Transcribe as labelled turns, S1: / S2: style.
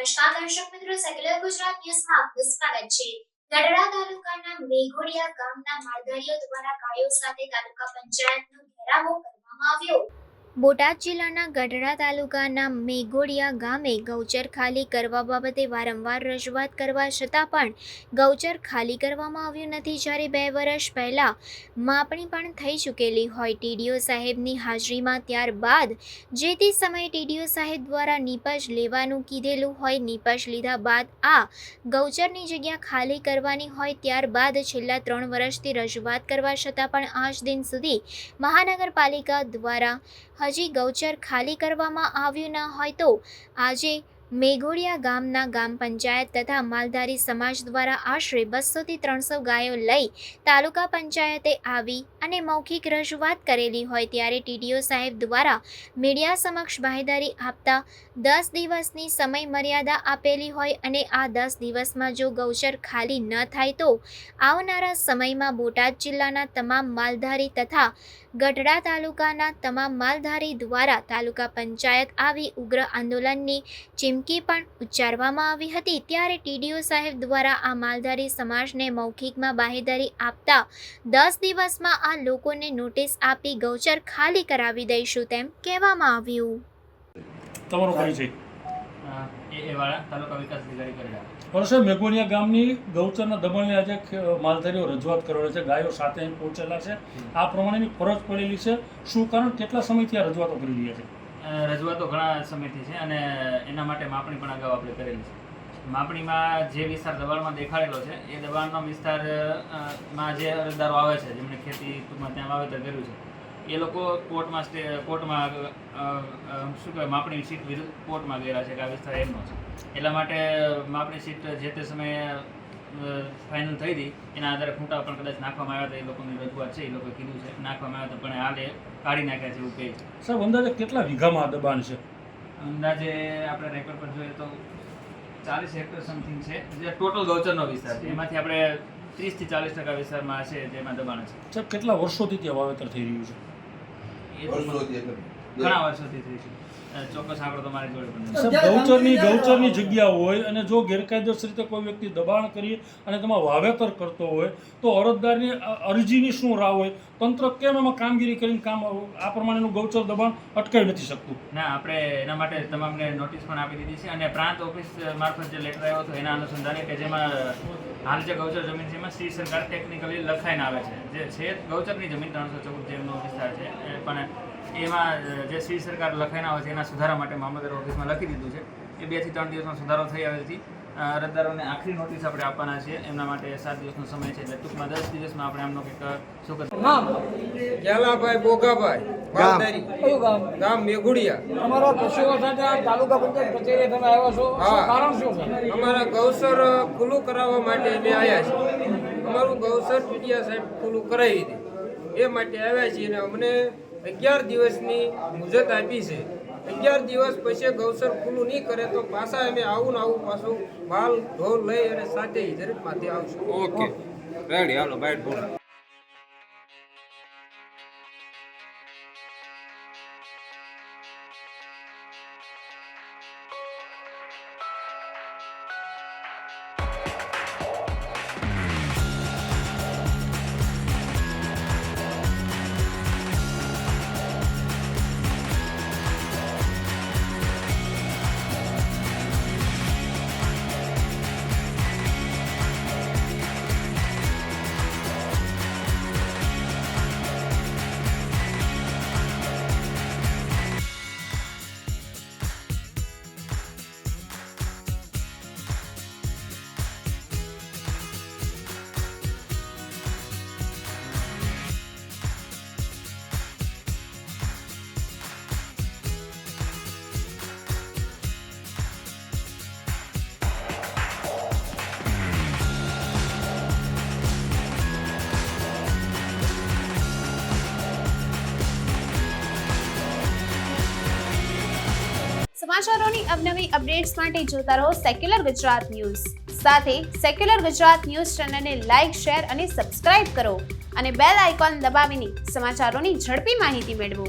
S1: નમસ્કાર દર્શક મિત્રો, સેક્યુલર ગુજરાત ન્યૂઝમાં આપનું સ્વાગત છે। ગઢડા તાલુકાના મેઘોડિયા ગામના માલધારીઓ દ્વારા ગાયો સાથે તાલુકા પંચાયતનો ઘેરાવો કરવામાં આવ્યો। બોટાદ જિલ્લાના ગઢડા તાલુકાના મેઘોડિયા ગામે ગૌચર ખાલી કરવા બાબતે વારંવાર રજૂઆત કરવા છતાં પણ ગૌચર ખાલી કરવામાં આવ્યું નથી। જ્યારે 2 વર્ષ પહેલા માપણી પણ થઈ ચૂકેલી હોય ટીડીઓ સાહેબની હાજરીમાં, ત્યારબાદ જે તે સમયે ટીડીઓ સાહેબ દ્વારા નીપજ લેવાનું કીધેલું હોય, નીપજ લીધા બાદ આ ગૌચરની જગ્યા ખાલી કરવાની હોય, ત્યારબાદ છેલ્લા 3 વર્ષથી રજૂઆત કરવા છતાં પણ આજ દિન સુધી મહાનગરપાલિકા દ્વારા હજી ગૌચર ખાલી કરવામાં આવ્યું ન હોય તો આજે મેઘોડિયા ગામના ગામ પંચાયત તથા માલધારી સમાજ દ્વારા આશરે 200 થી 300 ગાયો લઈ તાલુકા પંચાયતે આવી અને મૌખિક રજૂઆત કરેલી હોય, ત્યારે ટીડીઓ સાહેબ દ્વારા મીડિયા સમક્ષ બાહેધરી આપતા 10 દિવસની સમય મર્યાદા આપેલી હોય અને આ 10 દિવસમાં જો ગૌચર ખાલી ન થાય તો આવનારા સમયમાં બોટાદ જિલ્લાના તમામ માલધારી તથા ગઢડા તાલુકાના તમામ માલધારી દ્વારા તાલુકા પંચાયત આવી ઉગ્ર આંદોલનની ચીમકી પણ ઉચ્ચારવામાં આવી હતી। ત્યારે ટીડીઓ સાહેબ દ્વારા આ માલધારી સમાજને મૌખિકમાં બાહેધરી આપતા 10 દિવસમાં આ લોકોને નોટિસ આપી ગૌચર ખાલી કરાવી દઈશું તેમ કહેવામાં આવ્યું।
S2: તમારો પરિચય?
S3: તાલુકા વિકાસ અધિકારી ગઢડા।
S2: વર્ષે મેઘોડિયા ગામની ગૌચરના દબાણની આજે માલધારીઓ રજૂઆત કરેલી છે, ગાયો સાથે પહોંચેલા છે, આ પ્રમાણેની ફરજ પડેલી છે, શું કારણ, કેટલા સમયથી આ રજૂઆતો કરી રહ્યા છે?
S3: રજૂઆતો ઘણા સમયથી છે અને એના માટે માપણી પણ અગાઉ આપણે કરેલી છે। માપણીમાં જે વિસ્તાર દબાણમાં દેખાડેલો છે એ દબાણનો વિસ્તારમાં જે અરજદારો આવે છે, જેમણે ખેતી ટૂંકમાં ત્યાં વાવેતર કર્યું છે, એ લોકો કોર્ટમાં શું કહેવાય માપણી સીટ વિરુદ્ધ કોર્ટમાં ગયેલા છે કે આ વિસ્તાર એમનો છે, એટલા માટે માપણી સીટ જે તે સમયે ફાઇનલ થઈ હતી એના આધારે ખૂંટા પણ કદાચ નાખવામાં આવ્યા હતા, એ લોકોની રજૂઆત છે, એ લોકોએ કીધું છે નાખવામાં આવ્યા હતા, પણ હાલે કાઢી નાખ્યા છે એવું કહે છે।
S2: સાહેબ, અંદાજે કેટલા વીઘામાં દબાણ છે?
S3: અંદાજે આપણે રેકોર્ડ પર જોઈએ તો 40 હેક્ટર સમથિંગ છે, જે ટોટલ ગૌચરનો વિસ્તાર છે, એમાંથી આપણે 30 થી 40% વિસ્તારમાં છે જેમાં દબાણ છે।
S2: સાહેબ, કેટલા વર્ષોથી ત્યાં વાવેતર થઈ રહ્યું છે?
S3: ઘણા વર્ષોથી થઈ છે, ચોક્કસ આંકડો તમારી જોડે પણ
S2: ગૌચરની જગ્યા હોય અને જો ગેરકાયદેસર રીતે કોઈ વ્યક્તિ દબાણ કરી અને તેમાં વાવેતર કરતો હોય તો અરજદારની અરજીની શું રાહ હોય? તંત્ર કેમ એમાં કામગીરી કરીને આ પ્રમાણેનું ગૌચર દબાણ અટકાવી નથી શકતું?
S3: ના, આપણે એના માટે તમામને નોટિસ પણ આપી દીધી છે અને પ્રાંત ઓફિસ મારફત જે લેટર આવ્યો હતો એના અનુસંધાને કે જેમાં હાલ જે ગૌચર જમીન છે એમાં શ્રી સરકાર ટેકનિકલી લખાઈને આવે છે, જે છે ગૌચરની જમીન 314 જેમનો વિસ્તાર છે, પણ એમાં જે શ્રી સરકાર લખાઈને આવે છે એના સુધારા માટે મામલતદાર ઓફિસમાં લખી દીધું છે, એ 2 થી 3 દિવસમાં સુધારો થઈ આવેથી અરજદારોને આખરી નોટિસ આપણે આપવાના છીએ, એમના માટે 7 દિવસનો સમય છે, એટલે ટૂંકમાં 10 દિવસમાં આપણે આમનો કંઈક શું
S4: કેલાભાઈ બોગાભાઈ ગામ મેઘોડિયા।
S5: અમારા પશુઓ સાથે તાલુકા પંચાયત કચેરીએ તમે આવ્યા છો, શું કારણ શું છે?
S4: અમારા ગૌચર ખુલ્લું કરાવવા માટે અમે આવ્યા છીએ। અમારું ગૌચર ટીડીયા સાહેબ ખુલ્લું કરાવી હતી એ માટે આવ્યા છીએ અને અમને 11 દિવસની મુદત આપી છે। 11 દિવસ પછી ગૌચર ખુલ્લું નહીં કરે તો પાછા અમે આવું પાછું માલ ઢોર લઈ અને સાથે હિજરતમાંથી આવશું।
S6: ઓકે, રેડી, હાલો બાઈટ બોલો।
S7: સમાચારોની અવનવી અપડેટ્સ માટે જોતા રહો સેક્યુલર ગુજરાત ન્યૂઝ। સાથે સેક્યુલર ગુજરાત ન્યૂઝ ચેનલને લાઇક, શેર અને સબસ્ક્રાઇબ કરો અને બેલ આઇકોન દબાવીને સમાચારોની ઝડપી માહિતી મેળવો।